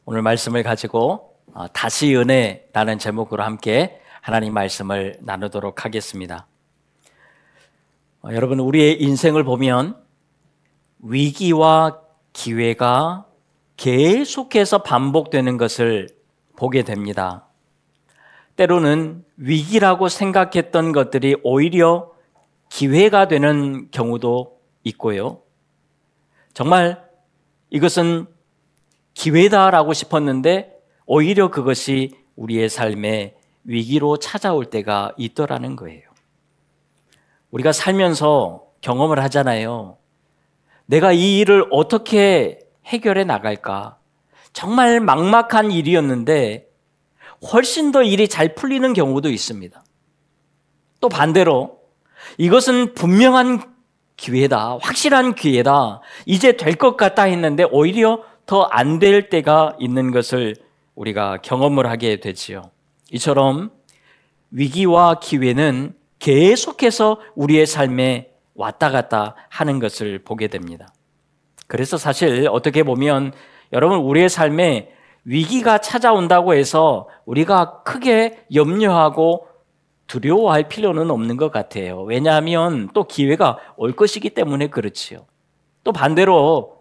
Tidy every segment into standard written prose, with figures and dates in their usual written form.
오늘 말씀을 가지고 다시 은혜라는 제목으로 함께 하나님 말씀을 나누도록 하겠습니다. 여러분, 우리의 인생을 보면 위기와 기회가 계속해서 반복되는 것을 보게 됩니다. 때로는 위기라고 생각했던 것들이 오히려 기회가 되는 경우도 있고요. 정말 이것은 기회다라고 싶었는데 오히려 그것이 우리의 삶에 위기로 찾아올 때가 있더라는 거예요. 우리가 살면서 경험을 하잖아요. 내가 이 일을 어떻게 해결해 나갈까? 정말 막막한 일이었는데 훨씬 더 일이 잘 풀리는 경우도 있습니다. 또 반대로 이것은 분명한 기회다, 확실한 기회다, 이제 될 것 같다 했는데 오히려 더 안 될 때가 있는 것을 우리가 경험을 하게 되지요. 이처럼 위기와 기회는 계속해서 우리의 삶에 왔다 갔다 하는 것을 보게 됩니다. 그래서 사실 어떻게 보면 여러분, 우리의 삶에 위기가 찾아온다고 해서 우리가 크게 염려하고 두려워할 필요는 없는 것 같아요. 왜냐하면 또 기회가 올 것이기 때문에 그렇지요. 또 반대로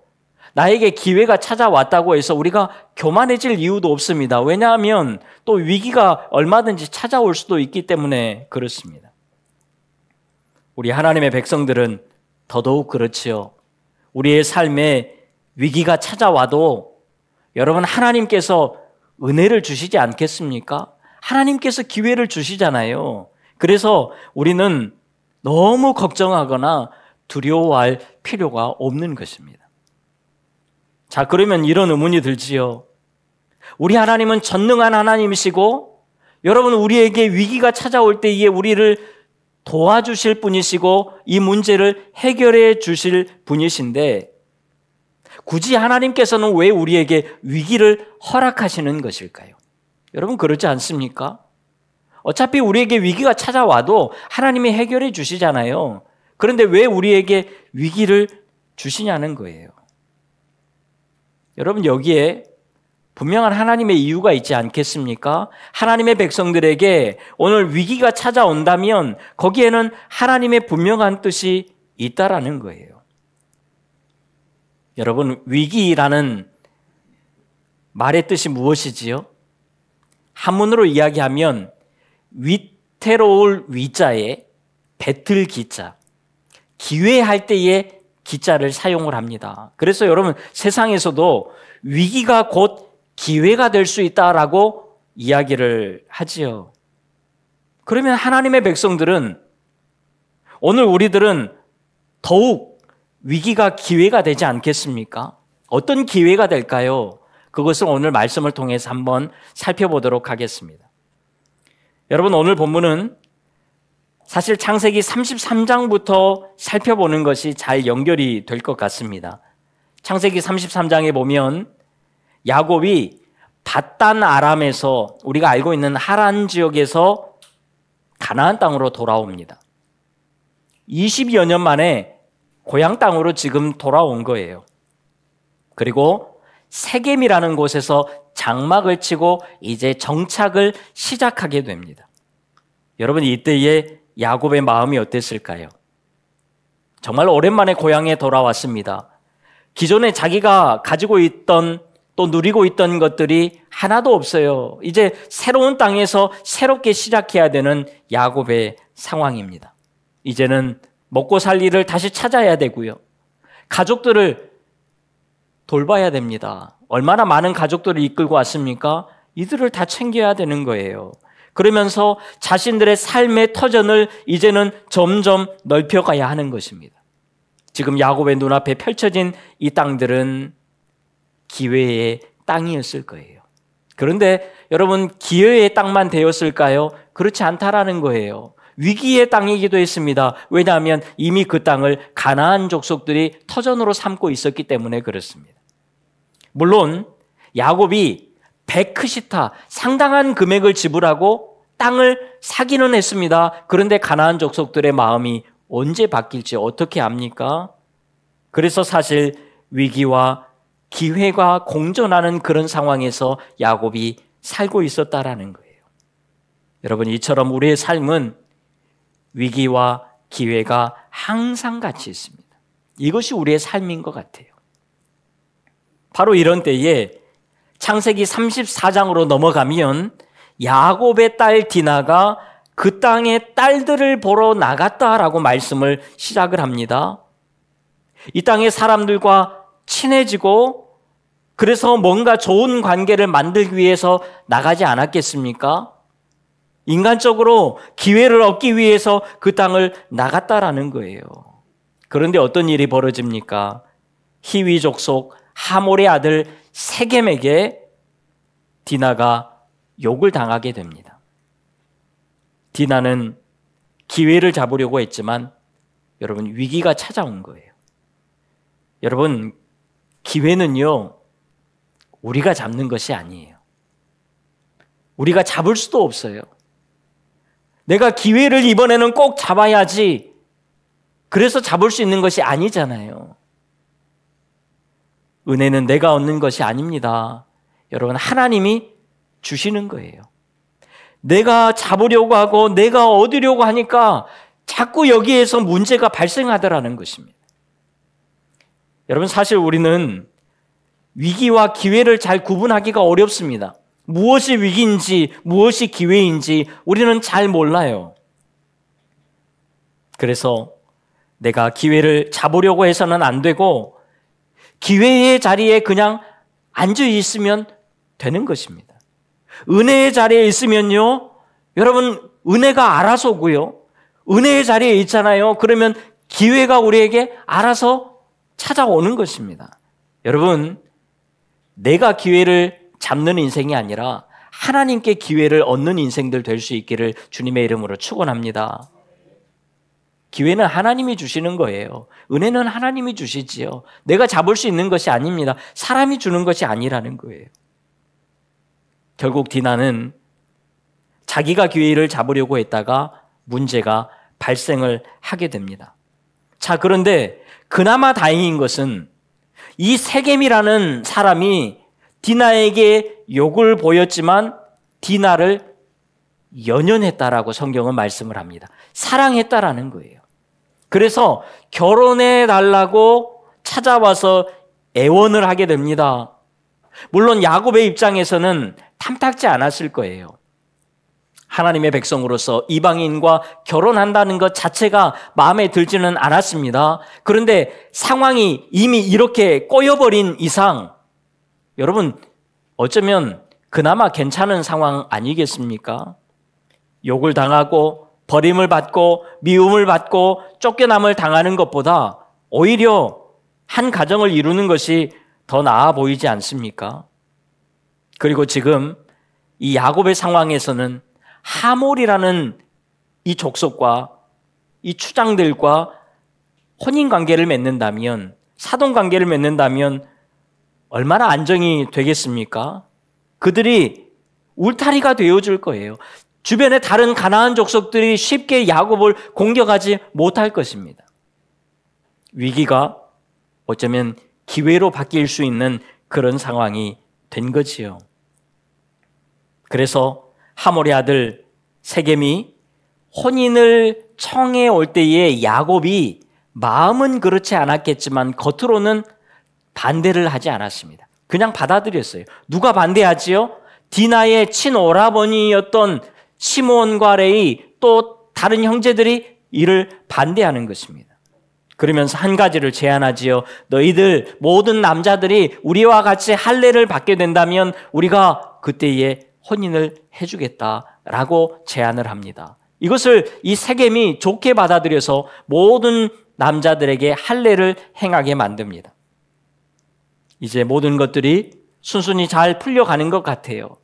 나에게 기회가 찾아왔다고 해서 우리가 교만해질 이유도 없습니다. 왜냐하면 또 위기가 얼마든지 찾아올 수도 있기 때문에 그렇습니다. 우리 하나님의 백성들은 더더욱 그렇지요. 우리의 삶에 위기가 찾아와도 여러분, 하나님께서 은혜를 주시지 않겠습니까? 하나님께서 기회를 주시잖아요. 그래서 우리는 너무 걱정하거나 두려워할 필요가 없는 것입니다. 자, 그러면 이런 의문이 들지요. 우리 하나님은 전능한 하나님이시고 여러분, 우리에게 위기가 찾아올 때에 우리를 도와주실 분이시고 이 문제를 해결해 주실 분이신데 굳이 하나님께서는 왜 우리에게 위기를 허락하시는 것일까요? 여러분, 그렇지 않습니까? 어차피 우리에게 위기가 찾아와도 하나님이 해결해 주시잖아요. 그런데 왜 우리에게 위기를 주시냐는 거예요. 여러분, 여기에 분명한 하나님의 이유가 있지 않겠습니까? 하나님의 백성들에게 오늘 위기가 찾아온다면 거기에는 하나님의 분명한 뜻이 있다라는 거예요. 여러분, 위기라는 말의 뜻이 무엇이지요? 한문으로 이야기하면 위태로울 위자에 배틀 기자, 기회할 때의 기자를 사용을 합니다. 그래서 여러분, 세상에서도 위기가 곧 기회가 될 수 있다라고 이야기를 하지요. 그러면 하나님의 백성들은, 오늘 우리들은 더욱 위기가 기회가 되지 않겠습니까? 어떤 기회가 될까요? 그것을 오늘 말씀을 통해서 한번 살펴보도록 하겠습니다. 여러분, 오늘 본문은 사실 창세기 33장부터 살펴보는 것이 잘 연결이 될 것 같습니다. 창세기 33장에 보면 야곱이 밧단 아람에서, 우리가 알고 있는 하란 지역에서 가나안 땅으로 돌아옵니다. 20여 년 만에 고향 땅으로 지금 돌아온 거예요. 그리고 세겜이라는 곳에서 장막을 치고 이제 정착을 시작하게 됩니다. 여러분, 이때의 야곱의 마음이 어땠을까요? 정말 오랜만에 고향에 돌아왔습니다. 기존에 자기가 가지고 있던, 또 누리고 있던 것들이 하나도 없어요. 이제 새로운 땅에서 새롭게 시작해야 되는 야곱의 상황입니다. 이제는 먹고 살 일을 다시 찾아야 되고요. 가족들을 돌봐야 됩니다. 얼마나 많은 가족들을 이끌고 왔습니까? 이들을 다 챙겨야 되는 거예요. 그러면서 자신들의 삶의 터전을 이제는 점점 넓혀가야 하는 것입니다. 지금 야곱의 눈앞에 펼쳐진 이 땅들은 기회의 땅이었을 거예요. 그런데 여러분, 기회의 땅만 되었을까요? 그렇지 않다라는 거예요. 위기의 땅이기도 했습니다. 왜냐하면 이미 그 땅을 가나안 족속들이 터전으로 삼고 있었기 때문에 그렇습니다. 물론 야곱이 베크시타, 상당한 금액을 지불하고 땅을 사기는 했습니다. 그런데 가나안 족속들의 마음이 언제 바뀔지 어떻게 압니까? 그래서 사실 위기와 기회가 공존하는 그런 상황에서 야곱이 살고 있었다라는 거예요. 여러분, 이처럼 우리의 삶은 위기와 기회가 항상 같이 있습니다. 이것이 우리의 삶인 것 같아요. 바로 이런 때에 창세기 34장으로 넘어가면 야곱의 딸 디나가 그 땅의 딸들을 보러 나갔다라고 말씀을 시작을 합니다. 이 땅의 사람들과 친해지고 그래서 뭔가 좋은 관계를 만들기 위해서 나가지 않았겠습니까? 인간적으로 기회를 얻기 위해서 그 땅을 나갔다라는 거예요. 그런데 어떤 일이 벌어집니까? 히위 족속 하몰의 아들 세겜에게 디나가 욕을 당하게 됩니다. 디나는 기회를 잡으려고 했지만 여러분, 위기가 찾아온 거예요. 여러분, 기회는요, 우리가 잡는 것이 아니에요. 우리가 잡을 수도 없어요. 내가 기회를 이번에는 꼭 잡아야지, 그래서 잡을 수 있는 것이 아니잖아요. 은혜는 내가 얻는 것이 아닙니다. 여러분, 하나님이 주시는 거예요. 내가 잡으려고 하고 내가 얻으려고 하니까 자꾸 여기에서 문제가 발생하더라는 것입니다. 여러분, 사실 우리는 위기와 기회를 잘 구분하기가 어렵습니다. 무엇이 위기인지 무엇이 기회인지 우리는 잘 몰라요. 그래서 내가 기회를 잡으려고 해서는 안 되고 기회의 자리에 그냥 앉아 있으면 되는 것입니다. 은혜의 자리에 있으면요, 여러분, 은혜가 알아서 오고요. 은혜의 자리에 있잖아요. 그러면 기회가 우리에게 알아서 찾아오는 것입니다. 여러분, 내가 기회를 잡는 인생이 아니라 하나님께 기회를 얻는 인생들 될 수 있기를 주님의 이름으로 축원합니다. 기회는 하나님이 주시는 거예요. 은혜는 하나님이 주시지요. 내가 잡을 수 있는 것이 아닙니다. 사람이 주는 것이 아니라는 거예요. 결국 디나는 자기가 기회를 잡으려고 했다가 문제가 발생을 하게 됩니다. 자, 그런데 그나마 다행인 것은 이 세겜이라는 사람이 디나에게 욕을 보였지만 디나를 연연했다라고 성경은 말씀을 합니다. 사랑했다라는 거예요. 그래서 결혼해 달라고 찾아와서 애원을 하게 됩니다. 물론 야곱의 입장에서는 탐탁지 않았을 거예요. 하나님의 백성으로서 이방인과 결혼한다는 것 자체가 마음에 들지는 않았습니다. 그런데 상황이 이미 이렇게 꼬여버린 이상, 여러분, 어쩌면 그나마 괜찮은 상황 아니겠습니까? 욕을 당하고 버림을 받고 미움을 받고 쫓겨남을 당하는 것보다 오히려 한 가정을 이루는 것이 더 나아 보이지 않습니까? 그리고 지금 이 야곱의 상황에서는 하몰이라는 이 족속과 이 추장들과 혼인관계를 맺는다면, 사돈관계를 맺는다면 얼마나 안정이 되겠습니까? 그들이 울타리가 되어줄 거예요. 주변의 다른 가나안 족속들이 쉽게 야곱을 공격하지 못할 것입니다. 위기가 어쩌면 기회로 바뀔 수 있는 그런 상황이 된 거지요. 그래서 하몰의 아들 세겜이 혼인을 청해 올 때에 야곱이 마음은 그렇지 않았겠지만 겉으로는 반대를 하지 않았습니다. 그냥 받아들였어요. 누가 반대하지요? 디나의 친오라버니였던 시므온과 레위, 또 다른 형제들이 이를 반대하는 것입니다. 그러면서 한 가지를 제안하지요. 너희들 모든 남자들이 우리와 같이 할례를 받게 된다면 우리가 그때에 혼인을 해주겠다라고 제안을 합니다. 이것을 이 세겜이 좋게 받아들여서 모든 남자들에게 할례를 행하게 만듭니다. 이제 모든 것들이 순순히 잘 풀려가는 것 같아요.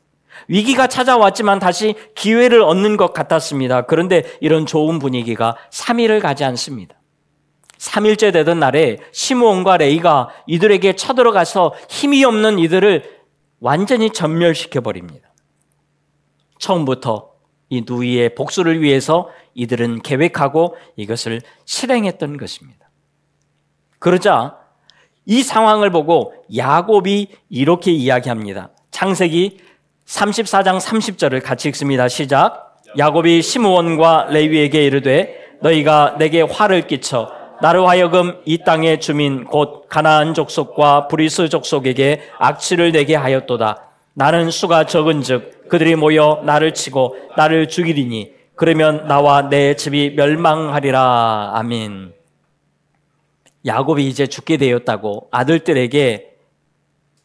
위기가 찾아왔지만 다시 기회를 얻는 것 같았습니다. 그런데 이런 좋은 분위기가 3일을 가지 않습니다. 3일째 되던 날에 시므온과 레위가 이들에게 쳐들어가서 힘이 없는 이들을 완전히 전멸시켜버립니다. 처음부터 이 누이의 복수를 위해서 이들은 계획하고 이것을 실행했던 것입니다. 그러자 이 상황을 보고 야곱이 이렇게 이야기합니다. 창세기 34장 30절을 같이 읽습니다. 시작. 야곱이 시므온과 레위에게 이르되 너희가 내게 화를 끼쳐 나로 하여금 이 땅의 주민 곧 가나안 족속과 브리스 족속에게 악취를 내게 하였도다. 나는 수가 적은즉 그들이 모여 나를 치고 나를 죽이리니 그러면 나와 내 집이 멸망하리라. 아멘. 야곱이 이제 죽게 되었다고 아들들에게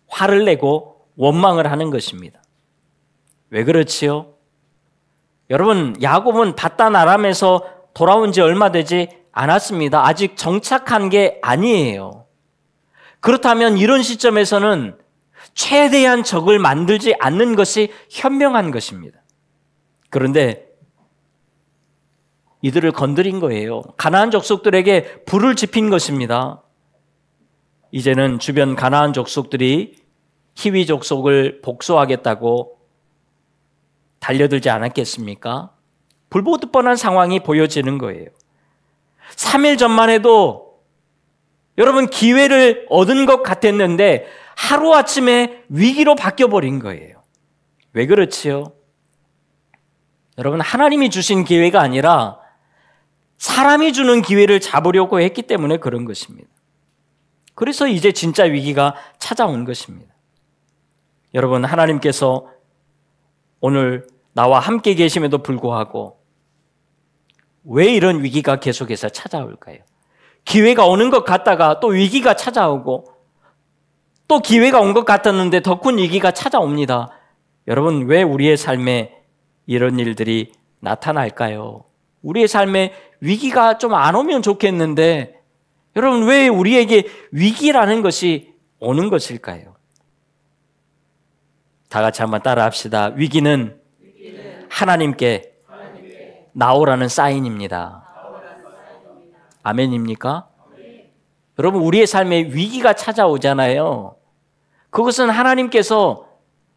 화를 내고 원망을 하는 것입니다. 왜 그렇지요? 여러분, 야곱은 바단 아람에서 돌아온 지 얼마 되지 않았습니다. 아직 정착한 게 아니에요. 그렇다면 이런 시점에서는 최대한 적을 만들지 않는 것이 현명한 것입니다. 그런데 이들을 건드린 거예요. 가나안 족속들에게 불을 지핀 것입니다. 이제는 주변 가나안 족속들이 히위 족속을 복수하겠다고 달려들지 않았겠습니까? 불보듯 뻔한 상황이 보여지는 거예요. 3일 전만 해도 여러분 기회를 얻은 것 같았는데 하루아침에 위기로 바뀌어버린 거예요. 왜 그렇지요? 여러분, 하나님이 주신 기회가 아니라 사람이 주는 기회를 잡으려고 했기 때문에 그런 것입니다. 그래서 이제 진짜 위기가 찾아온 것입니다. 여러분, 하나님께서 오늘 나와 함께 계심에도 불구하고 왜 이런 위기가 계속해서 찾아올까요? 기회가 오는 것 같다가 또 위기가 찾아오고 또 기회가 온 것 같았는데 더 큰 위기가 찾아옵니다. 여러분, 왜 우리의 삶에 이런 일들이 나타날까요? 우리의 삶에 위기가 좀 안 오면 좋겠는데 여러분, 왜 우리에게 위기라는 것이 오는 것일까요? 다 같이 한번 따라합시다. 위기는 하나님께 나오라는 사인입니다. 아멘입니까? 여러분, 우리의 삶에 위기가 찾아오잖아요. 그것은 하나님께서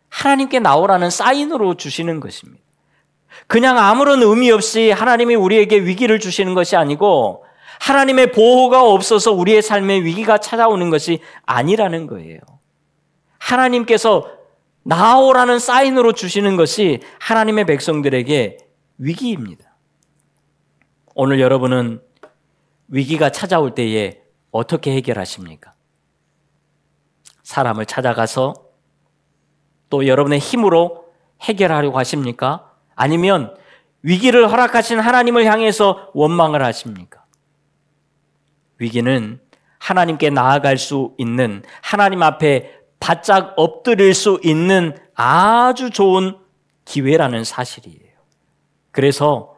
하나님께 나오라는 사인으로 주시는 것입니다. 그냥 아무런 의미 없이 하나님이 우리에게 위기를 주시는 것이 아니고 하나님의 보호가 없어서 우리의 삶에 위기가 찾아오는 것이 아니라는 거예요. 하나님께서 나오라는 사인으로 주시는 것이 하나님의 백성들에게 위기입니다. 오늘 여러분은 위기가 찾아올 때에 어떻게 해결하십니까? 사람을 찾아가서 또 여러분의 힘으로 해결하려고 하십니까? 아니면 위기를 허락하신 하나님을 향해서 원망을 하십니까? 위기는 하나님께 나아갈 수 있는, 하나님 앞에 바짝 엎드릴 수 있는 아주 좋은 기회라는 사실이에요. 그래서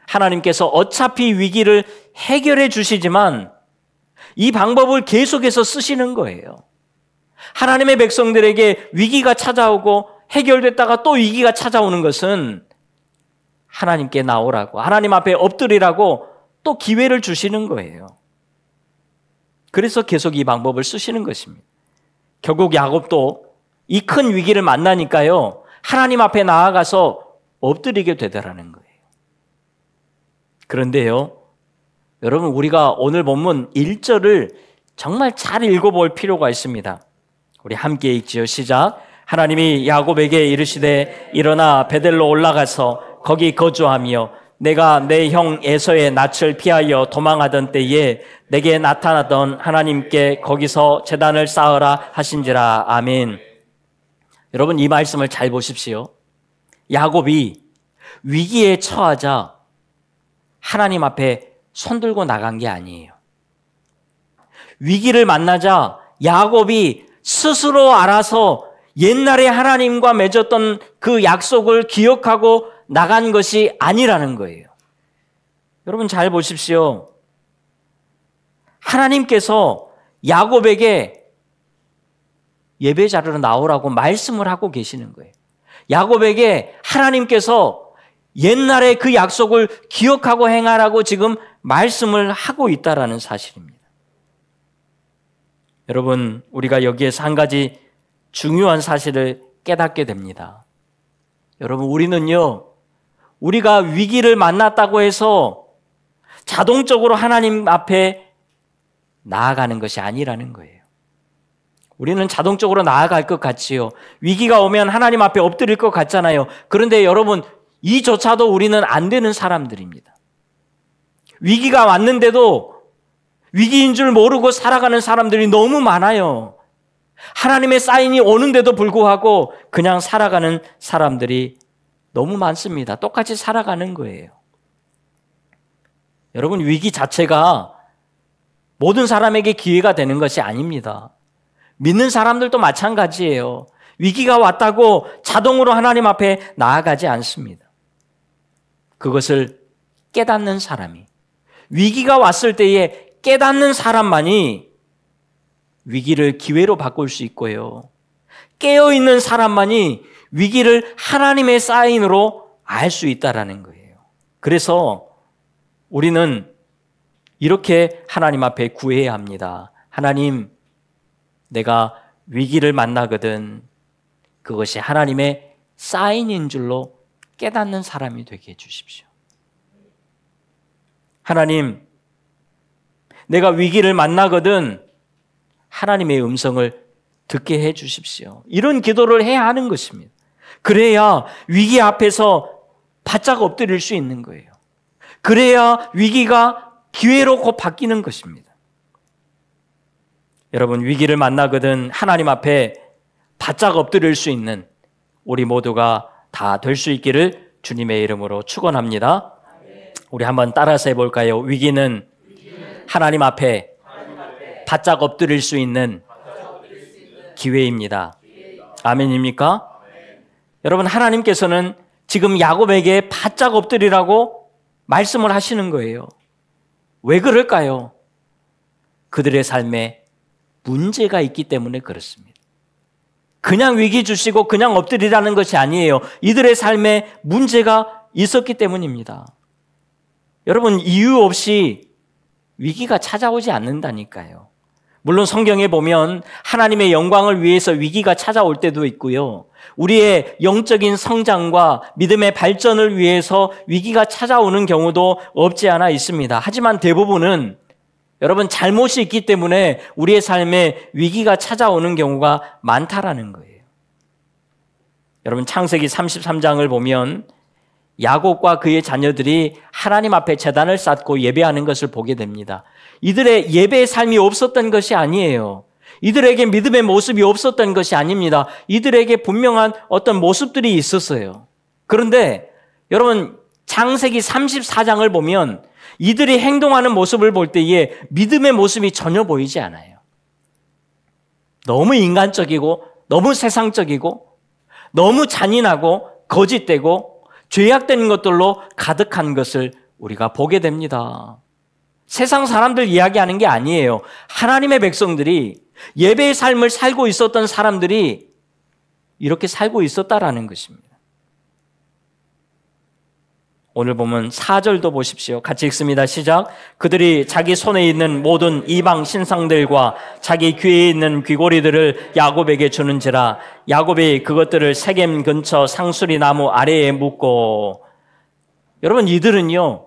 하나님께서 어차피 위기를 해결해 주시지만 이 방법을 계속해서 쓰시는 거예요. 하나님의 백성들에게 위기가 찾아오고 해결됐다가 또 위기가 찾아오는 것은 하나님께 나오라고, 하나님 앞에 엎드리라고 또 기회를 주시는 거예요. 그래서 계속 이 방법을 쓰시는 것입니다. 결국 야곱도 이 큰 위기를 만나니까요, 하나님 앞에 나아가서 엎드리게 되더라는 거예요. 그런데요, 여러분, 우리가 오늘 본문 1절을 정말 잘 읽어볼 필요가 있습니다. 우리 함께 읽지요. 시작. 하나님이 야곱에게 이르시되 일어나 베델로 올라가서 거기 거주하며 내가 내 형 에서의 낯을 피하여 도망하던 때에 내게 나타나던 하나님께 거기서 제단을 쌓으라 하신지라. 아멘. 여러분, 이 말씀을 잘 보십시오. 야곱이 위기에 처하자 하나님 앞에 손들고 나간 게 아니에요. 위기를 만나자 야곱이 스스로 알아서 옛날에 하나님과 맺었던 그 약속을 기억하고 나간 것이 아니라는 거예요. 여러분, 잘 보십시오. 하나님께서 야곱에게 예배 자리로 나오라고 말씀을 하고 계시는 거예요. 야곱에게 하나님께서 옛날에 그 약속을 기억하고 행하라고 지금 말씀을 하고 있다라는 사실입니다. 여러분, 우리가 여기에서 한 가지 중요한 사실을 깨닫게 됩니다. 여러분, 우리는요, 우리가 위기를 만났다고 해서 자동적으로 하나님 앞에 나아가는 것이 아니라는 거예요. 우리는 자동적으로 나아갈 것 같지요. 위기가 오면 하나님 앞에 엎드릴 것 같잖아요. 그런데 여러분, 이조차도 우리는 안 되는 사람들입니다. 위기가 왔는데도 위기인 줄 모르고 살아가는 사람들이 너무 많아요. 하나님의 사인이 오는데도 불구하고 그냥 살아가는 사람들이 너무 많습니다. 똑같이 살아가는 거예요. 여러분, 위기 자체가 모든 사람에게 기회가 되는 것이 아닙니다. 믿는 사람들도 마찬가지예요. 위기가 왔다고 자동으로 하나님 앞에 나아가지 않습니다. 그것을 깨닫는 사람이, 위기가 왔을 때에 깨닫는 사람만이 위기를 기회로 바꿀 수 있고요. 깨어있는 사람만이 위기를 하나님의 사인으로 알 수 있다는 거예요. 그래서 우리는 이렇게 하나님 앞에 구해야 합니다. 하나님, 내가 위기를 만나거든 그것이 하나님의 사인인 줄로 깨닫는 사람이 되게 해주십시오. 하나님, 내가 위기를 만나거든 하나님의 음성을 듣게 해 주십시오. 이런 기도를 해야 하는 것입니다. 그래야 위기 앞에서 바짝 엎드릴 수 있는 거예요. 그래야 위기가 기회로 곧 바뀌는 것입니다. 여러분, 위기를 만나거든 하나님 앞에 바짝 엎드릴 수 있는 우리 모두가 다 될 수 있기를 주님의 이름으로 축원합니다. 우리 한번 따라서 해볼까요? 위기는 하나님 앞에 바짝 엎드릴 수 있는 기회입니다. 아멘입니까? 여러분, 하나님께서는 지금 야곱에게 바짝 엎드리라고 말씀을 하시는 거예요. 왜 그럴까요? 그들의 삶에 문제가 있기 때문에 그렇습니다. 그냥 위기 주시고 그냥 엎드리라는 것이 아니에요. 이들의 삶에 문제가 있었기 때문입니다. 여러분, 이유 없이 위기가 찾아오지 않는다니까요. 물론 성경에 보면 하나님의 영광을 위해서 위기가 찾아올 때도 있고요. 우리의 영적인 성장과 믿음의 발전을 위해서 위기가 찾아오는 경우도 없지 않아 있습니다. 하지만 대부분은 여러분, 잘못이 있기 때문에 우리의 삶에 위기가 찾아오는 경우가 많다라는 거예요. 여러분, 창세기 33장을 보면 야곱과 그의 자녀들이 하나님 앞에 제단을 쌓고 예배하는 것을 보게 됩니다. 이들의 예배의 삶이 없었던 것이 아니에요. 이들에게 믿음의 모습이 없었던 것이 아닙니다. 이들에게 분명한 어떤 모습들이 있었어요. 그런데 여러분, 창세기 34장을 보면 이들이 행동하는 모습을 볼 때에 믿음의 모습이 전혀 보이지 않아요. 너무 인간적이고 너무 세상적이고 너무 잔인하고 거짓되고 죄악된 것들로 가득한 것을 우리가 보게 됩니다. 세상 사람들 이야기하는 게 아니에요. 하나님의 백성들이, 예배의 삶을 살고 있었던 사람들이 이렇게 살고 있었다라는 것입니다. 오늘 보면 4절도 보십시오. 같이 읽습니다. 시작. 그들이 자기 손에 있는 모든 이방 신상들과 자기 귀에 있는 귀고리들을 야곱에게 주는지라 야곱이 그것들을 세겜 근처 상수리 나무 아래에 묻고. 여러분, 이들은요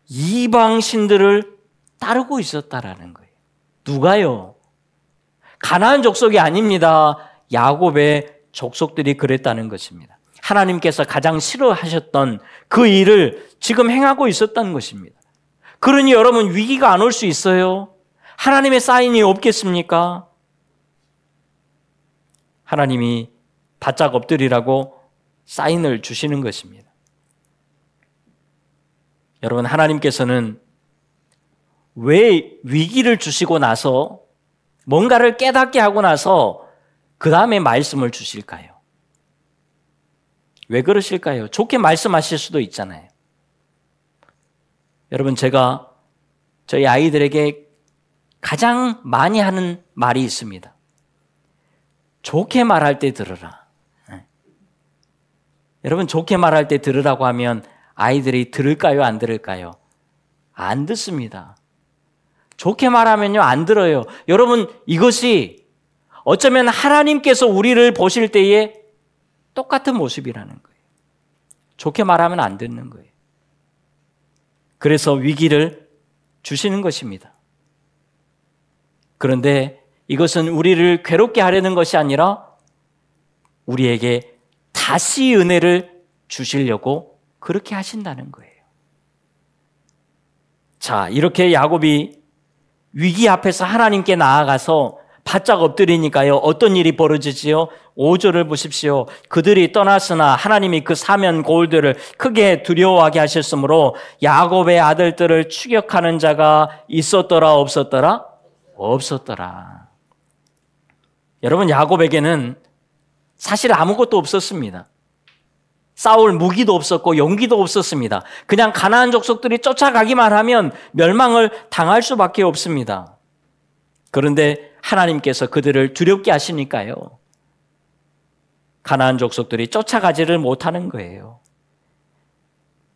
이방 신들을 따르고 있었다라는 거예요. 누가요? 가나안 족속이 아닙니다. 야곱의 족속들이 그랬다는 것입니다. 하나님께서 가장 싫어하셨던 그 일을 지금 행하고 있었다는 것입니다. 그러니 여러분, 위기가 안 올 수 있어요? 하나님의 사인이 없겠습니까? 하나님이 바짝 엎드리라고 사인을 주시는 것입니다. 여러분, 하나님께서는 왜 위기를 주시고 나서 뭔가를 깨닫게 하고 나서 그 다음에 말씀을 주실까요? 왜 그러실까요? 좋게 말씀하실 수도 있잖아요. 여러분, 제가 저희 아이들에게 가장 많이 하는 말이 있습니다. 좋게 말할 때 들으라. 여러분, 좋게 말할 때 들으라고 하면 아이들이 들을까요? 안 들을까요? 안 듣습니다. 좋게 말하면요, 안 들어요. 여러분, 이것이 어쩌면 하나님께서 우리를 보실 때에 똑같은 모습이라는 거예요. 좋게 말하면 안 듣는 거예요. 그래서 위기를 주시는 것입니다. 그런데 이것은 우리를 괴롭게 하려는 것이 아니라 우리에게 다시 은혜를 주시려고 그렇게 하신다는 거예요. 자, 이렇게 야곱이 위기 앞에서 하나님께 나아가서 바짝 엎드리니까요, 어떤 일이 벌어지지요? 5절을 보십시오. 그들이 떠났으나 하나님이 그 사면 고울들을 크게 두려워하게 하셨으므로 야곱의 아들들을 추격하는 자가 있었더라, 없었더라? 없었더라. 여러분, 야곱에게는 사실 아무것도 없었습니다. 싸울 무기도 없었고 용기도 없었습니다. 그냥 가나안 족속들이 쫓아가기만 하면 멸망을 당할 수밖에 없습니다. 그런데 하나님께서 그들을 두렵게 하시니까요, 가나안 족속들이 쫓아가지를 못하는 거예요.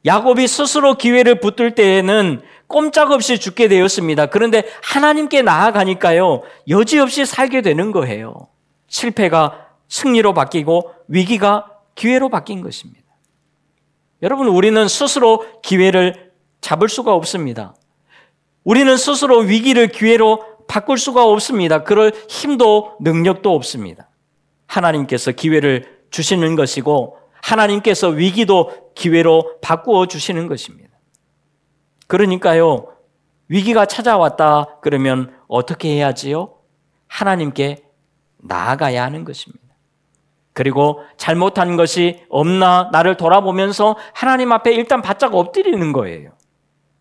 야곱이 스스로 기회를 붙들 때에는 꼼짝없이 죽게 되었습니다. 그런데 하나님께 나아가니까요, 여지없이 살게 되는 거예요. 실패가 승리로 바뀌고 위기가 기회로 바뀐 것입니다. 여러분, 우리는 스스로 기회를 잡을 수가 없습니다. 우리는 스스로 위기를 기회로 바꿀 수가 없습니다. 그럴 힘도 능력도 없습니다. 하나님께서 기회를 주시는 것이고 하나님께서 위기도 기회로 바꾸어 주시는 것입니다. 그러니까요, 위기가 찾아왔다 그러면 어떻게 해야지요? 하나님께 나아가야 하는 것입니다. 그리고 잘못한 것이 없나 나를 돌아보면서 하나님 앞에 일단 바짝 엎드리는 거예요.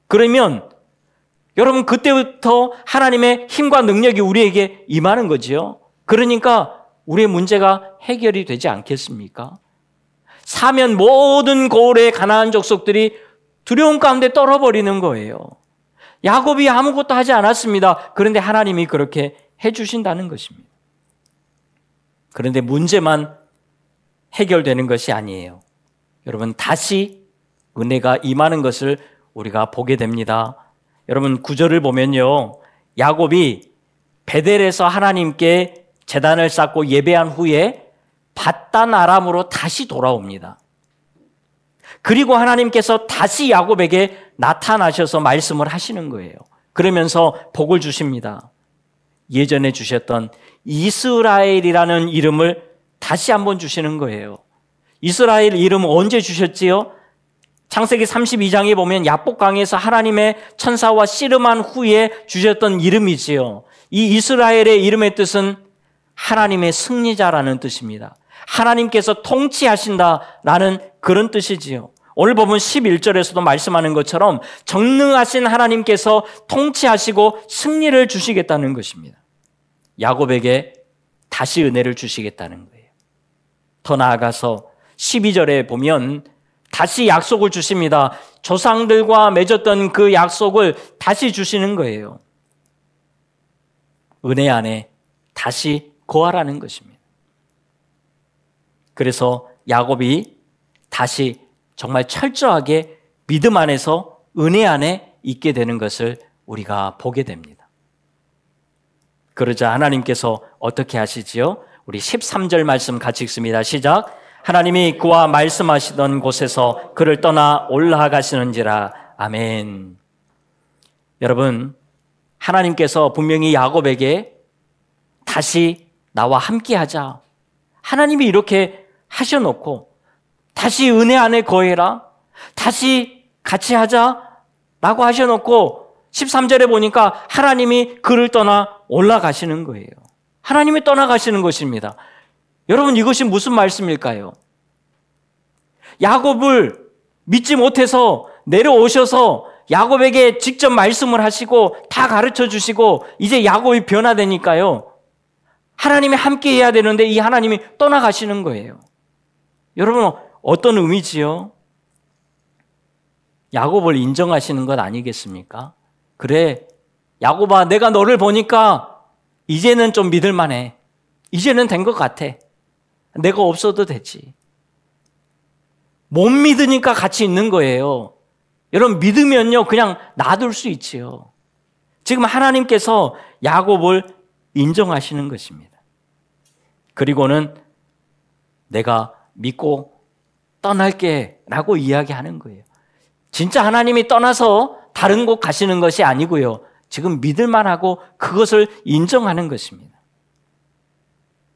그러면 여러분, 그때부터 하나님의 힘과 능력이 우리에게 임하는 거지요. 그러니까 우리의 문제가 해결이 되지 않겠습니까? 사면 모든 고을의 가나안 족속들이 두려움 가운데 떨어버리는 거예요. 야곱이 아무것도 하지 않았습니다. 그런데 하나님이 그렇게 해주신다는 것입니다. 그런데 문제만 해결되는 것이 아니에요. 여러분, 다시 은혜가 임하는 것을 우리가 보게 됩니다. 여러분, 9절을 보면요, 야곱이 베델에서 하나님께 제단을 쌓고 예배한 후에 밧단 아람으로 다시 돌아옵니다. 그리고 하나님께서 다시 야곱에게 나타나셔서 말씀을 하시는 거예요. 그러면서 복을 주십니다. 예전에 주셨던 이스라엘이라는 이름을 다시 한번 주시는 거예요. 이스라엘 이름 언제 주셨지요? 창세기 32장에 보면 야복강에서 하나님의 천사와 씨름한 후에 주셨던 이름이지요. 이 이스라엘의 이름의 뜻은 하나님의 승리자라는 뜻입니다. 하나님께서 통치하신다라는 그런 뜻이지요. 오늘 보면 11절에서도 말씀하는 것처럼 전능하신 하나님께서 통치하시고 승리를 주시겠다는 것입니다. 야곱에게 다시 은혜를 주시겠다는 거예요. 더 나아가서 12절에 보면 다시 약속을 주십니다. 조상들과 맺었던 그 약속을 다시 주시는 거예요. 은혜 안에 다시 거하라는 것입니다. 그래서 야곱이 다시 정말 철저하게 믿음 안에서 은혜 안에 있게 되는 것을 우리가 보게 됩니다. 그러자 하나님께서 어떻게 하시지요? 우리 13절 말씀 같이 읽습니다. 시작. 하나님이 그와 말씀하시던 곳에서 그를 떠나 올라가시는지라. 아멘. 여러분, 하나님께서 분명히 야곱에게 다시 나와 함께 하자, 하나님이 이렇게 하셔놓고 다시 은혜 안에 거해라, 다시 같이 하자 라고 하셔놓고 13절에 보니까 하나님이 그를 떠나 올라가시는 거예요. 하나님이 떠나가시는 것입니다. 여러분, 이것이 무슨 말씀일까요? 야곱을 믿지 못해서 내려오셔서 야곱에게 직접 말씀을 하시고 다 가르쳐 주시고 이제 야곱이 변화되니까요, 하나님이 함께 해야 되는데 이 하나님이 떠나가시는 거예요. 여러분, 어떤 의미지요? 야곱을 인정하시는 것 아니겠습니까? 그래, 야곱아, 내가 너를 보니까 이제는 좀 믿을만해. 이제는 된 것 같아. 내가 없어도 되지. 못 믿으니까 같이 있는 거예요. 여러분, 믿으면요 그냥 놔둘 수 있지요. 지금 하나님께서 야곱을 인정하시는 것입니다. 그리고는 내가 믿고 떠날게 라고 이야기하는 거예요. 진짜 하나님이 떠나서 다른 곳 가시는 것이 아니고요, 지금 믿을만 하고 그것을 인정하는 것입니다.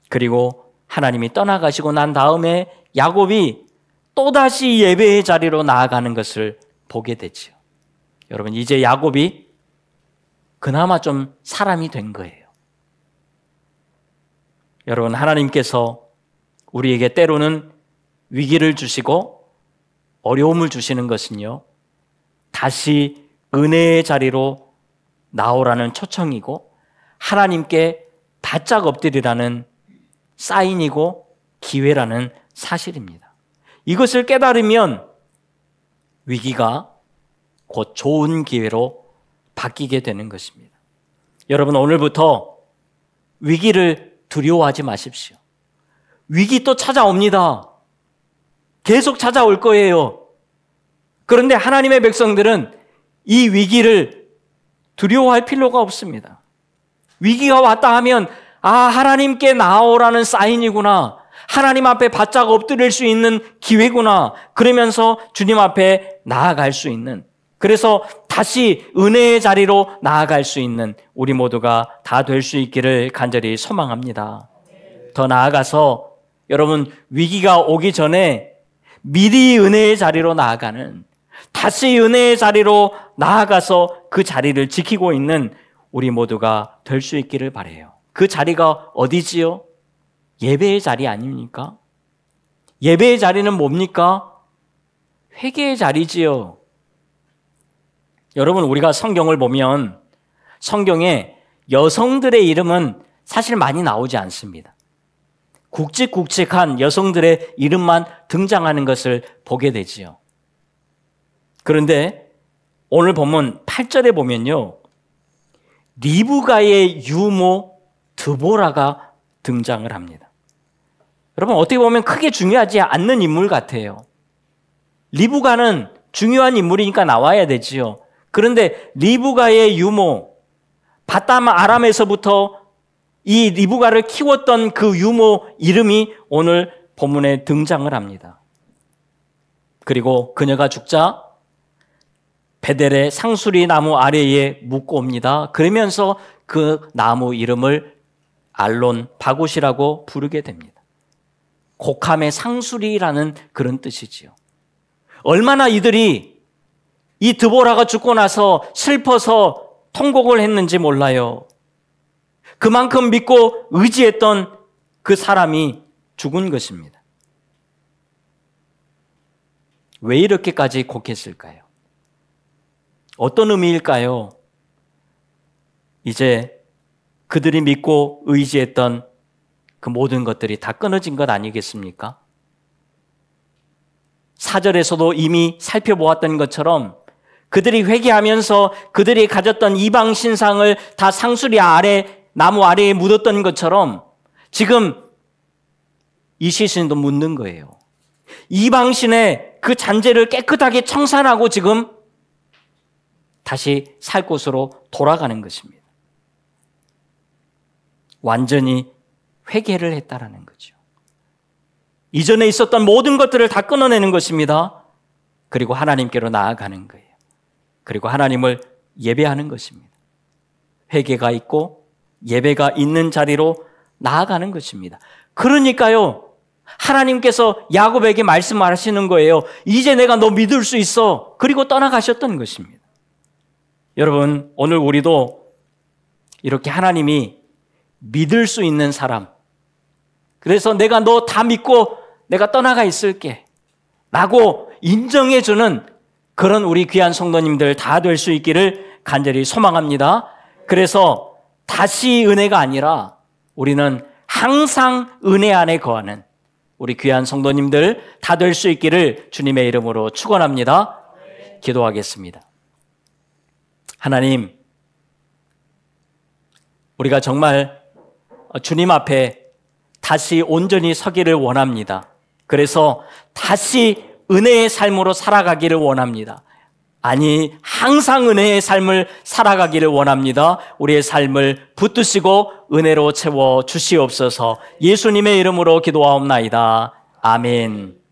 그리고 하나님이 떠나가시고 난 다음에 야곱이 또다시 예배의 자리로 나아가는 것을 보게 되죠. 여러분, 이제 야곱이 그나마 좀 사람이 된 거예요. 여러분, 하나님께서 우리에게 때로는 위기를 주시고 어려움을 주시는 것은요, 다시 은혜의 자리로 나오라는 초청이고 하나님께 바짝 엎드리라는 사인이고 기회라는 사실입니다. 이것을 깨달으면 위기가 곧 좋은 기회로 바뀌게 되는 것입니다. 여러분, 오늘부터 위기를 두려워하지 마십시오. 위기 또 찾아옵니다. 계속 찾아올 거예요. 그런데 하나님의 백성들은 이 위기를 두려워할 필요가 없습니다. 위기가 왔다 하면 하나님께 나오라는 사인이구나. 하나님 앞에 바짝 엎드릴 수 있는 기회구나. 그러면서 주님 앞에 나아갈 수 있는, 그래서 다시 은혜의 자리로 나아갈 수 있는 우리 모두가 다 될 수 있기를 간절히 소망합니다. 더 나아가서 여러분, 위기가 오기 전에 미리 은혜의 자리로 나아가는, 다시 은혜의 자리로 나아가서 그 자리를 지키고 있는 우리 모두가 될 수 있기를 바라요. 그 자리가 어디지요? 예배의 자리 아닙니까? 예배의 자리는 뭡니까? 회개의 자리지요. 여러분, 우리가 성경을 보면 성경에 여성들의 이름은 사실 많이 나오지 않습니다. 굵직굵직한 여성들의 이름만 등장하는 것을 보게 되지요. 그런데 오늘 본문 8절에 보면요, 리브가의 유모 드보라가 등장을 합니다. 여러분, 어떻게 보면 크게 중요하지 않는 인물 같아요. 리브가는 중요한 인물이니까 나와야 되지요. 그런데 리브가의 유모, 바담 아람에서부터 이 리브가를 키웠던 그 유모 이름이 오늘 본문에 등장을 합니다. 그리고 그녀가 죽자 베델의 상수리 나무 아래에 묻고 옵니다. 그러면서 그 나무 이름을 알론 바굿이라고 부르게 됩니다. 곡함의 상수리라는 그런 뜻이지요. 얼마나 이들이 이 드보라가 죽고 나서 슬퍼서 통곡을 했는지 몰라요. 그만큼 믿고 의지했던 그 사람이 죽은 것입니다. 왜 이렇게까지 곡했을까요? 어떤 의미일까요? 이제 그들이 믿고 의지했던 그 모든 것들이 다 끊어진 것 아니겠습니까? 4절에서도 이미 살펴보았던 것처럼 그들이 회개하면서 그들이 가졌던 이방 신상을 다 상수리 아래, 나무 아래에 묻었던 것처럼 지금 이 시신도 묻는 거예요. 이방신의 그 잔재를 깨끗하게 청산하고 지금 다시 살 곳으로 돌아가는 것입니다. 완전히 회개를 했다라는 거죠. 이전에 있었던 모든 것들을 다 끊어내는 것입니다. 그리고 하나님께로 나아가는 거예요. 그리고 하나님을 예배하는 것입니다. 회개가 있고 예배가 있는 자리로 나아가는 것입니다. 그러니까요, 하나님께서 야곱에게 말씀하시는 거예요. 이제 내가 너 믿을 수 있어. 그리고 떠나가셨던 것입니다. 여러분, 오늘 우리도 이렇게 하나님이 믿을 수 있는 사람, 그래서 내가 너 다 믿고 내가 떠나가 있을게 라고 인정해주는 그런 우리 귀한 성도님들 다 될 수 있기를 간절히 소망합니다. 그래서 다시 은혜가 아니라 우리는 항상 은혜 안에 거하는 우리 귀한 성도님들 다 될 수 있기를 주님의 이름으로 축원합니다. 기도하겠습니다. 하나님, 우리가 정말 주님 앞에 다시 온전히 서기를 원합니다. 그래서 다시 은혜의 삶으로 살아가기를 원합니다. 아니, 항상 은혜의 삶을 살아가기를 원합니다. 우리의 삶을 붙드시고 은혜로 채워 주시옵소서. 예수님의 이름으로 기도하옵나이다. 아멘.